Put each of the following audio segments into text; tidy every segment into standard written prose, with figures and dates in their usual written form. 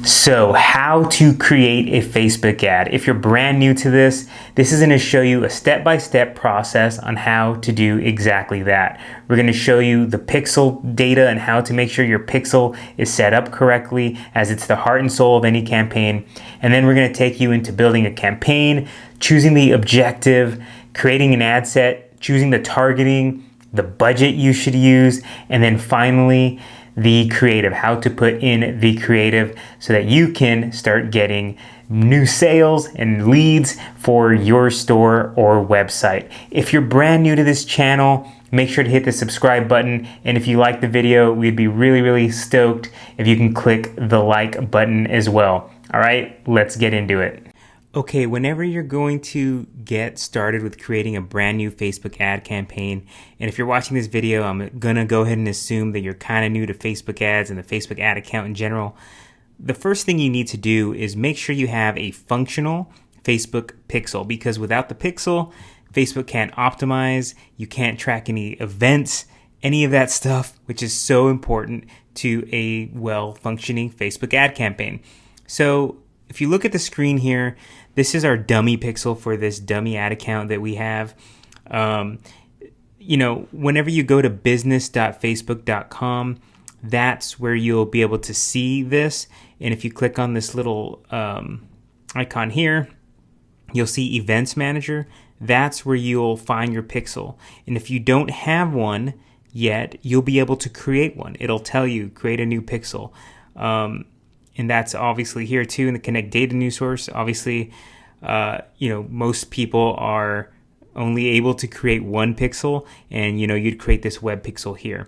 So, how to create a Facebook ad. If you're brand new to this, this is going to show you a step-by-step process on how to do exactly that. We're going to show you the pixel data and how to make sure your pixel is set up correctly, as it's the heart and soul of any campaign. And then we're going to take you into building a campaign, choosing the objective, creating an ad set, choosing the targeting, the budget you should use, and then finally the creative, how to put in the creative so that you can start getting new sales and leads for your store or website. If you're brand new to this channel, make sure to hit the subscribe button. And if you like the video, we'd be really stoked if you can click the like button as well. All right, let's get into it. Okay, whenever you're going to get started with creating a brand new Facebook ad campaign, and if you're watching this video, I'm gonna go ahead and assume that you're kind of new to Facebook ads and the Facebook ad account in general. The first thing you need to do is make sure you have a functional Facebook pixel, because without the pixel, Facebook can't optimize, you can't track any events, any of that stuff, which is so important to a well-functioning Facebook ad campaign. So if you look at the screen here, this is our dummy pixel for this dummy ad account that we have. Whenever you go to business.facebook.com, that's where you'll be able to see this. And if you click on this little icon here, you'll see Events Manager. That's where you'll find your pixel. And if you don't have one yet, you'll be able to create one. It'll tell you, create a new pixel. And that's obviously here too in the Connect Data News Source. Obviously, most people are only able to create one pixel, and you'd create this web pixel here.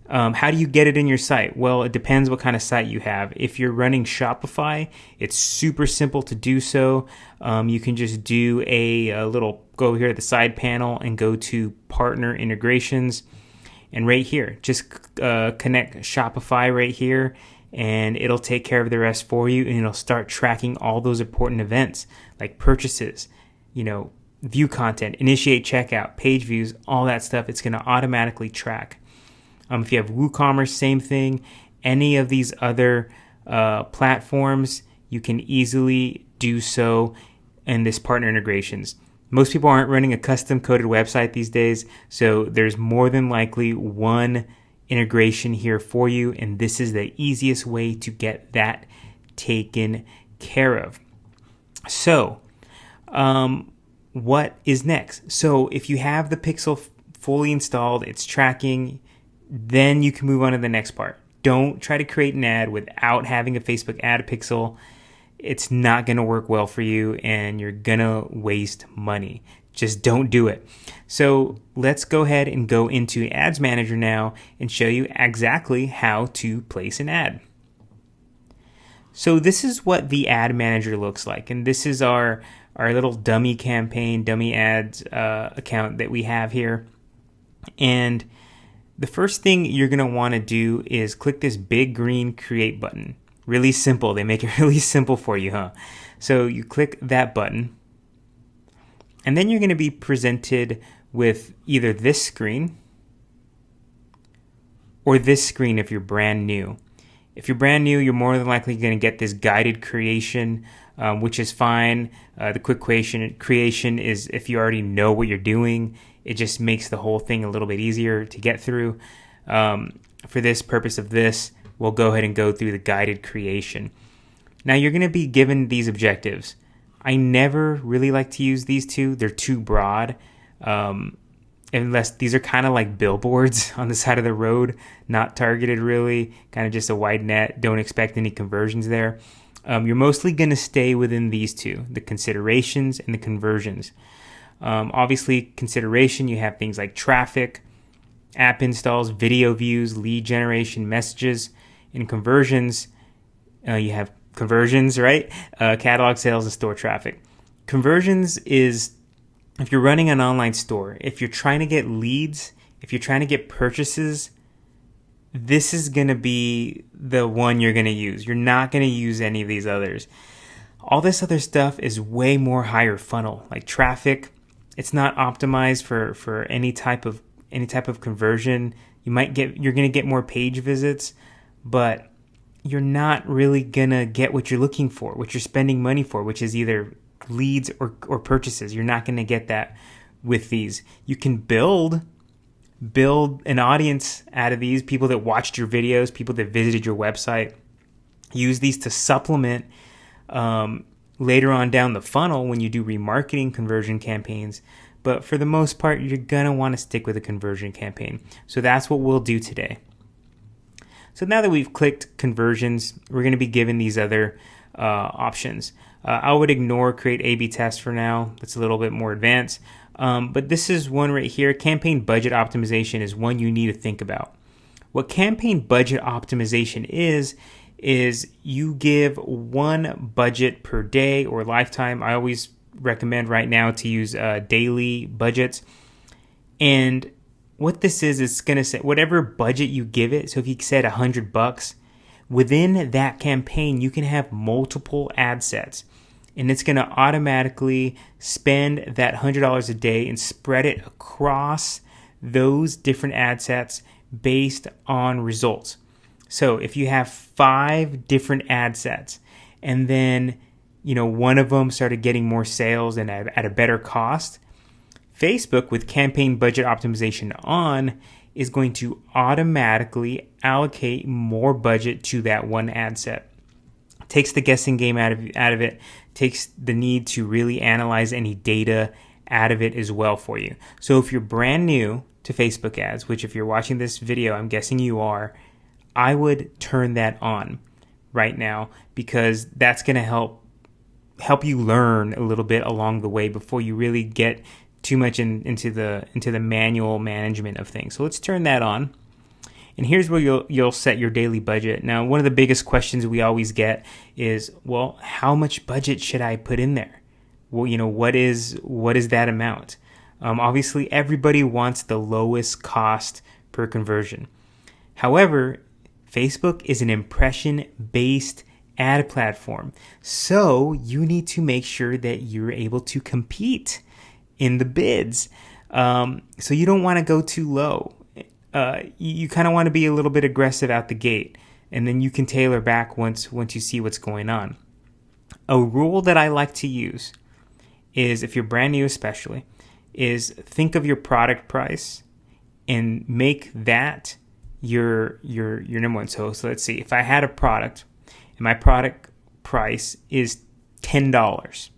How do you get it in your site? Well, it depends what kind of site you have. If you're running Shopify, it's super simple to do so. You can just do go here to the side panel and go to Partner Integrations, and right here, just connect Shopify right here, and it'll take care of the rest for you, and it'll start tracking all those important events like purchases, view content, initiate checkout, page views, all that stuff. It's going to automatically track. If you have WooCommerce, same thing. Any of these other platforms, you can easily do so in this partner integrations. Most people aren't running a custom coded website these days, so there's more than likely one integration here for you, and this is the easiest way to get that taken care of. So what is next? So if you have the pixel fully installed, it's tracking, then you can move on to the next part. Don't try to create an ad without having a Facebook ad pixel. It's not going to work well for you, and you're going to waste money. Just don't do it. So let's go ahead and go into Ads Manager now and show you exactly how to place an ad. So this is what the Ad Manager looks like, and this is our little dummy campaign, dummy ads account that we have here. And the first thing you're going to want to do is click this big green Create button. Really simple. They make it really simple for you, huh? So you click that button, and then you're going to be presented with either this screen or this screen if you're brand new. If you're brand new, you're more than likely going to get this guided creation, which is fine. The quick creation is if you already know what you're doing. It just makes the whole thing a little bit easier to get through. For this purpose of this, we'll go ahead and go through the guided creation. Now you're going to be given these objectives. I never really like to use these two. They're too broad. Unless these are kind of like billboards on the side of the road, not targeted really, kind of just a wide net. Don't expect any conversions there. You're mostly going to stay within these two, the considerations and the conversions. Obviously, consideration, you have things like traffic, app installs, video views, lead generation, messages. In conversions, you have conversions, right? Catalog sales and store traffic. Conversions is if you're running an online store, if you're trying to get leads, if you're trying to get purchases, this is going to be the one you're going to use. You're not going to use any of these others. All this other stuff is way more higher funnel, like traffic. It's not optimized for any type of conversion. You're going to get more page visits, but you're not really gonna get what you're looking for, what you're spending money for, which is either leads or purchases. You're not gonna get that with these. You can build an audience out of these, people that watched your videos, people that visited your website. Use these to supplement later on down the funnel when you do remarketing conversion campaigns. But for the most part, you're going to want to stick with a conversion campaign. So that's what we'll do today. So now that we've clicked conversions, we're going to be given these other options. I would ignore create A/B test for now. That's a little bit more advanced. But this is one right here. Campaign budget optimization is one you need to think about. What campaign budget optimization is you give one budget per day or lifetime. I always recommend right now to use daily budgets. And what this is, it's going to say whatever budget you give it. So if you said $100, within that campaign, you can have multiple ad sets. And it's going to automatically spend that $100 a day and spread it across those different ad sets based on results. So if you have 5 different ad sets and then, one of them started getting more sales and at a better cost, Facebook with campaign budget optimization on is going to automatically allocate more budget to that one ad set. Takes the guessing game out of it, takes the need to really analyze any data out of it as well for you. So if you're brand new to Facebook ads, which if you're watching this video, I'm guessing you are, I would turn that on right now because that's going to help you learn a little bit along the way before you really get too much into the manual management of things. So let's turn that on. And here's where you'll set your daily budget. Now, one of the biggest questions we always get is, well, how much budget should I put in there? Well, what is that amount? Obviously, everybody wants the lowest cost per conversion. However, Facebook is an impression-based ad platform. So you need to make sure that you're able to compete in the bids. So you don't want to go too low. You kind of want to be a little bit aggressive out the gate, and then you can tailor back once you see what's going on. A rule that I like to use is, if you're brand new especially, is think of your product price and make that your number one. So let's see, if I had a product and my product price is $10,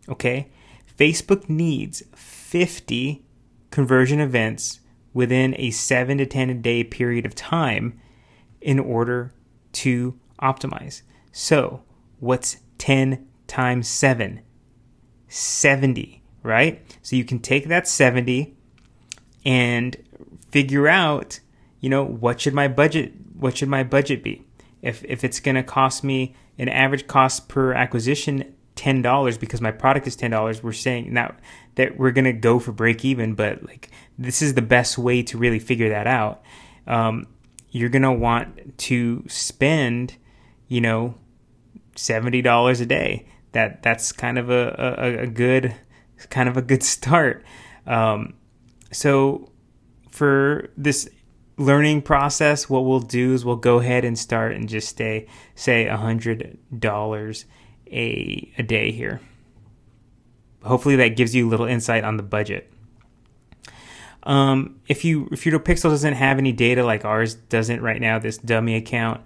okay? Facebook needs 50 conversion events within a 7 to 10 day period of time in order to optimize. So what's 10 times 7? 70, right? So you can take that 70 and figure out, what should my budget be? If it's going to cost me an average cost per acquisition $10 because my product is $10, we're saying now that we're going to go for break even, but this is the best way to really figure that out. You're going to want to spend, $70 a day. That's kind of a good start. So for this learning process, what we'll do is we'll go ahead and start and just say $100 a day here. Hopefully that gives you a little insight on the budget. If your pixel doesn't have any data like ours doesn't right now, this dummy account,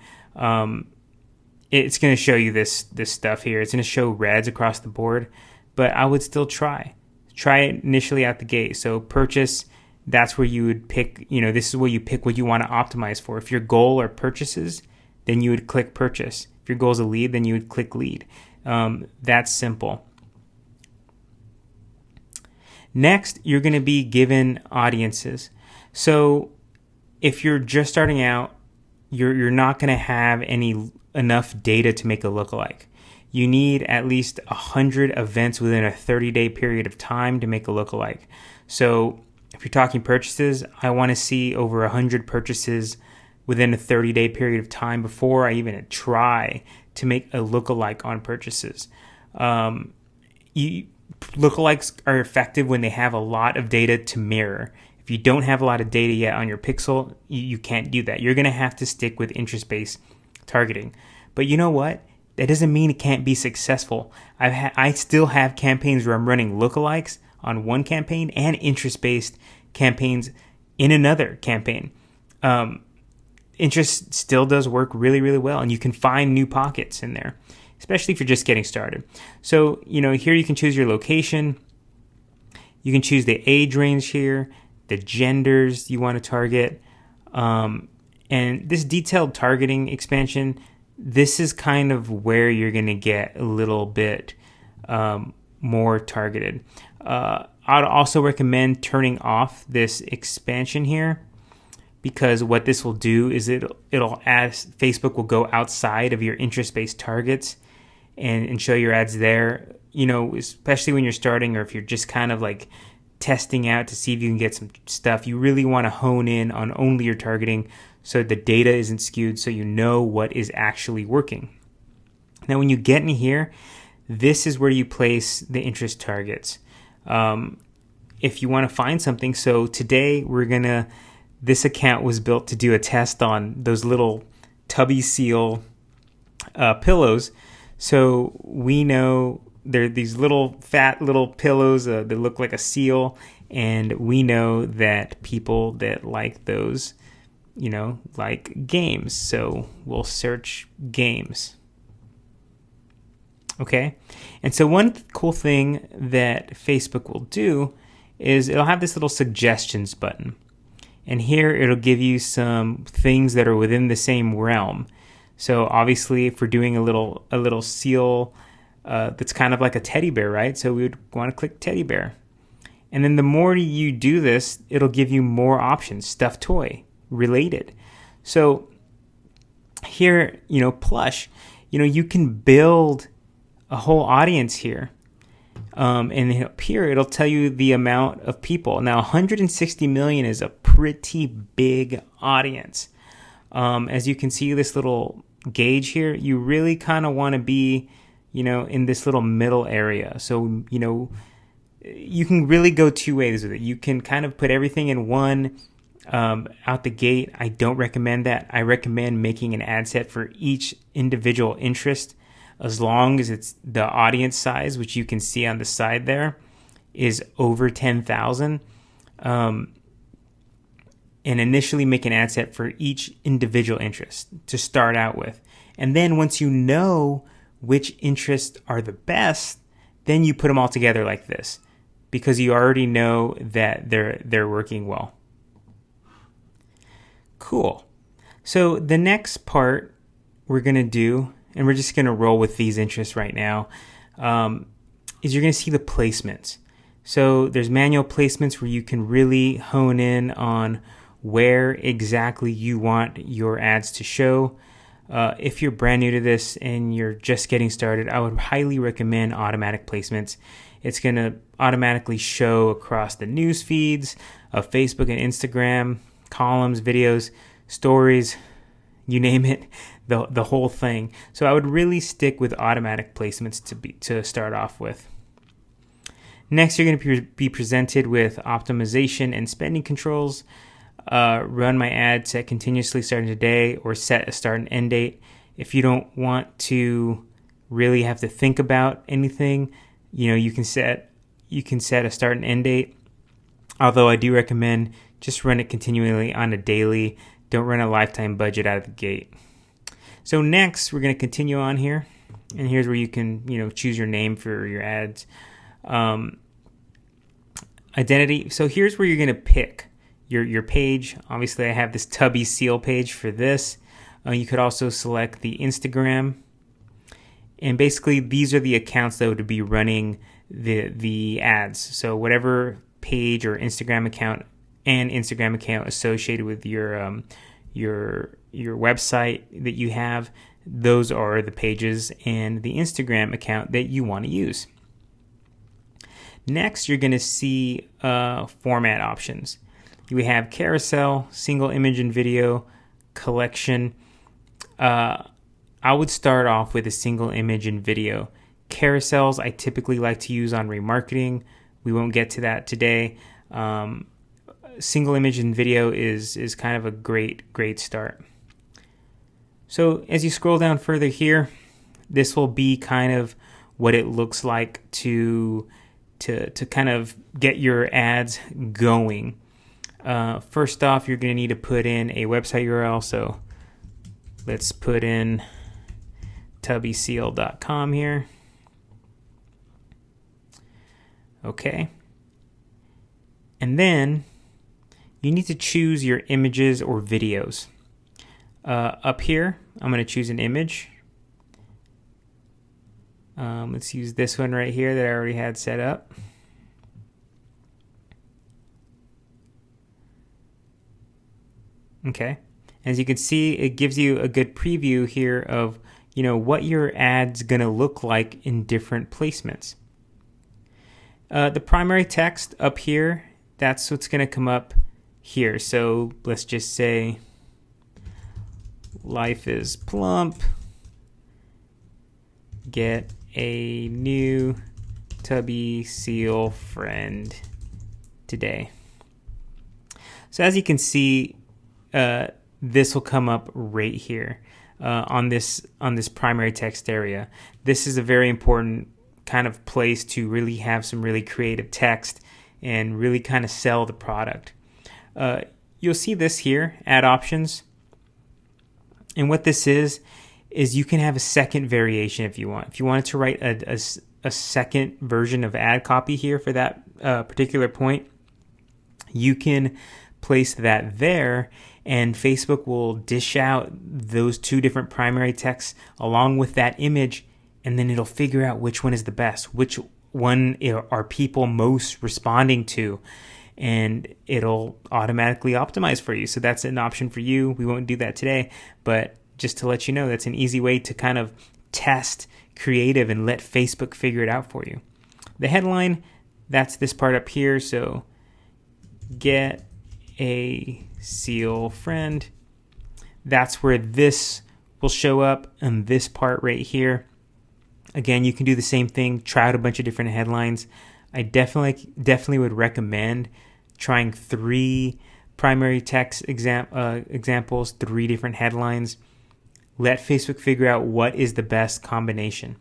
it's going to show you this stuff here. It's going to show reds across the board, but I would still try it initially out the gate. So purchase, that's where you would pick, this is where you pick what you want to optimize for. If your goal are purchases, then you would click purchase. If your goal is a lead, then you would click lead. That's simple. Next, you're going to be given audiences. So if you're just starting out, you're not going to have enough data to make a lookalike. You need at least 100 events within a 30-day period of time to make a lookalike. So if you're talking purchases, I want to see over 100 purchases within a 30-day period of time before I even try to make a lookalike on purchases. Lookalikes are effective when they have a lot of data to mirror. If you don't have a lot of data yet on your pixel, you can't do that. You're going to have to stick with interest-based targeting. But you know what? That doesn't mean it can't be successful. I still have campaigns where I'm running lookalikes on one campaign and interest-based campaigns in another campaign. Interest still does work really, really well, and you can find new pockets in there, especially if you're just getting started. So, here you can choose your location. You can choose the age range here, the genders you want to target. And this detailed targeting expansion, this is kind of where you're going to get a little bit more targeted. I'd also recommend turning off this expansion here, because what this will do is it'll ask, Facebook will go outside of your interest-based targets and show your ads there, especially when you're starting, or if you're just kind of like testing out to see if you can get some stuff. You really want to hone in on only your targeting so the data isn't skewed, so you know what is actually working. Now, when you get in here, this is where you place the interest targets. If you want to find something, so today this account was built to do a test on those little Tubby Seal pillows. So we know they're these little fat little pillows that look like a seal, and we know that people that like those, like games. So we'll search games. Okay, and so one cool thing that Facebook will do is it'll have this little suggestions button. And here it'll give you some things that are within the same realm. So obviously, if we're doing a little seal that's kind of like a teddy bear, right? So we would want to click teddy bear. And then the more you do this, it'll give you more options, stuffed toy, related. So here, plush, you can build a whole audience here. And up here, it'll tell you the amount of people. Now, 160 million is a pretty big audience. As you can see, this little gauge here, you really kind of want to be, in this little middle area. So, you can really go two ways with it. You can kind of put everything in one out the gate. I don't recommend that. I recommend making an ad set for each individual interest, as long as it's the audience size, which you can see on the side there, is over 10,000. And initially make an ad set for each individual interest to start out with. And then once you know which interests are the best, then you put them all together like this, because you already know that they're working well. Cool. So the next part we're going to do, and we're just going to roll with these interests right now, is you're going to see the placements. So there's manual placements where you can really hone in on where exactly you want your ads to show. If you're brand new to this and you're just getting started, I would highly recommend automatic placements. It's going to automatically show across the news feeds of Facebook and Instagram, columns, videos, stories, you name it, the whole thing. So I would really stick with automatic placements to start off with. Next, you're going to be presented with optimization and spending controls. Run my ad, set continuously starting today, or set a start and end date. If you don't want to really have to think about anything, you can set a start and end date. Although I do recommend just run it continually on a daily. Don't run a lifetime budget out of the gate. So next, we're going to continue on here, and here's where you can choose your name for your ads. Identity. So here's where you're going to pick your page. Obviously, I have this Tubby Seal page for this. You could also select the Instagram, and basically these are the accounts that would be running the ads. So whatever page or Instagram account associated with your website that you have, those are the pages and the Instagram account that you want to use. Next, you're going to see format options. We have carousel, single image and video, collection. I would start off with a single image and video. Carousels I typically like to use on remarketing. We won't get to that today. Single image and video is kind of a great start. So as you scroll down further here, this will be kind of what it looks like to kind of get your ads going. First off, you're going to need to put in a website URL. So let's put in tubbyseal.com here. Okay. And then you need to choose your images or videos. Up here, I'm going to choose an image. Let's use this one right here that I already had set up. Okay. As you can see, it gives you a good preview here of, what your ad's going to look like in different placements. The primary text up here, that's what's going to come up here. So let's just say, life is plump. Get a new Tubby Seal friend today. So as you can see, this will come up right here on this primary text area. This is a very important kind of place to really have some really creative text and really kind of sell the product. You'll see this here, add options. And what this is you can have a second variation if you want. If you wanted to write a second version of ad copy here for that particular point, you can place that there, and Facebook will dish out those two different primary texts along with that image, and then it'll figure out which one is the best, which one are people most responding to, and it'll automatically optimize for you. So that's an option for you. We won't do that today, but just to let you know, that's an easy way to kind of test creative and let Facebook figure it out for you. The headline, that's this part up here. So get a seal friend. That's where this will show up, and this part right here. Again, you can do the same thing, try out a bunch of different headlines. I definitely would recommend trying 3 primary text examples, 3 different headlines. Let Facebook figure out what is the best combination.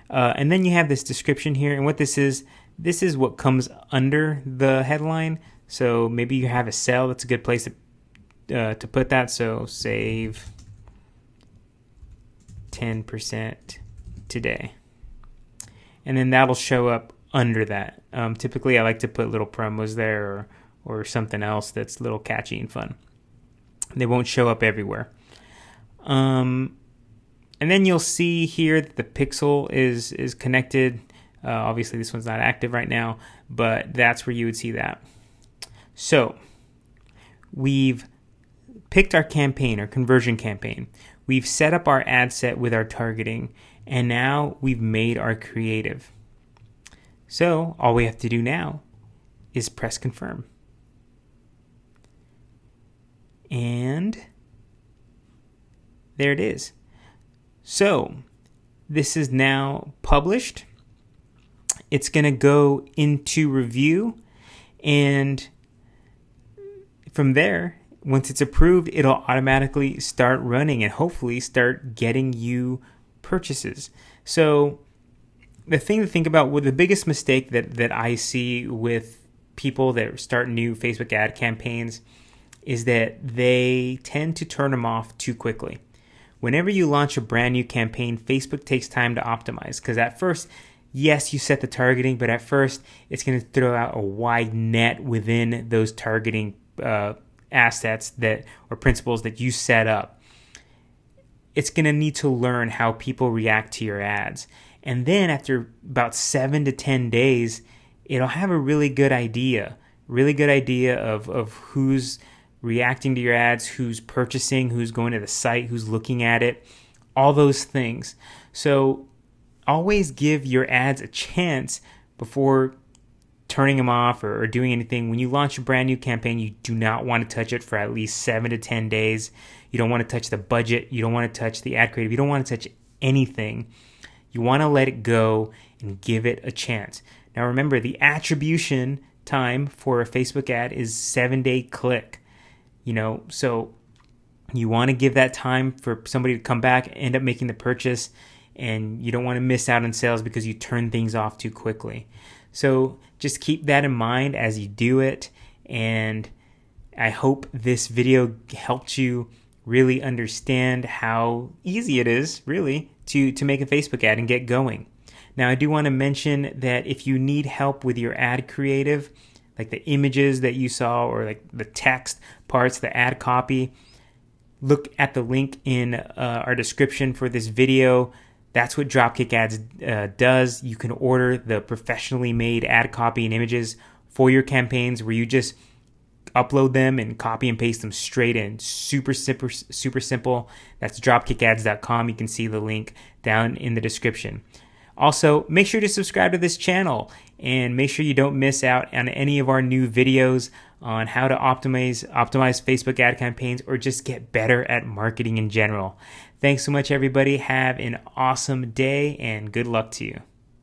And then you have this description here, and what this is what comes under the headline. So maybe you have a sale, that's a good place to put that. So save 10% today. And then that'll show up under that. Typically I like to put little promos there or something else that's a little catchy and fun. They won't show up everywhere. And then you'll see here that the pixel is connected. Obviously this one's not active right now, but that's where you would see that. So we've picked our campaign, our conversion campaign. We've set up our ad set with our targeting, and now we've made our creative. So all we have to do now is press confirm. And there it is. So this is now published. It's going to go into review, and from there, once it's approved, it'll automatically start running and hopefully start getting you purchases. So the thing to think about, the biggest mistake that I see with people that start new Facebook ad campaigns is that they tend to turn them off too quickly. Whenever you launch a brand new campaign, Facebook takes time to optimize, because at first, yes, you set the targeting, but at first it's going to throw out a wide net within those targeting assets or principles that you set up. It's going to need to learn how people react to your ads. And then after about 7 to 10 days, it'll have a really good idea of who's reacting to your ads, who's purchasing, who's going to the site, who's looking at it, all those things. So always give your ads a chance before turning them off or doing anything. When you launch a brand new campaign, you do not want to touch it for at least 7 to 10 days. You don't want to touch the budget. You don't want to touch the ad creative. You don't want to touch anything. You want to let it go and give it a chance. Now remember, the attribution time for a Facebook ad is 7-day click. So You want to give that time for somebody to come back, end up making the purchase, and you don't want to miss out on sales because you turn things off too quickly. So just keep that in mind as you do it. And I hope this video helped you really understand how easy it is, really, to make a Facebook ad and get going. Now, I do want to mention that if you need help with your ad creative, like the images that you saw or like the text parts, the ad copy, look at the link in our description for this video. That's what Dropkick Ads does. You can order the professionally made ad copy and images for your campaigns where you just upload them and copy and paste them straight in. Super simple. That's dropkickads.com. You can see the link down in the description. Also, make sure to subscribe to this channel and make sure you don't miss out on any of our new videos on how to optimize Facebook ad campaigns or just get better at marketing in general. Thanks so much, everybody. Have an awesome day and good luck to you.